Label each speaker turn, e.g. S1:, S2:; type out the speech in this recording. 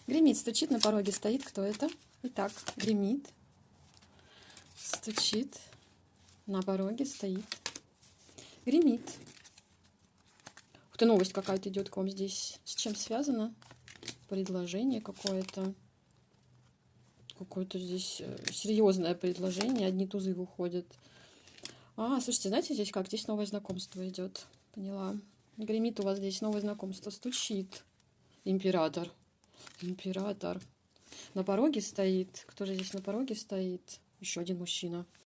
S1: Гремит, стучит, на пороге стоит. Кто это? Итак, гремит, стучит, на пороге стоит. Гремит. Ух ты, новость какая-то идет к вам здесь. С чем связано? Предложение какое-то. Какое-то здесь серьезное предложение. Одни тузы выходят. Слушайте, знаете, здесь как? Здесь новое знакомство идет. Поняла. Гремит у вас здесь новое знакомство. Стучит. Император. Император. На пороге стоит. Кто же здесь на пороге стоит? Еще один мужчина.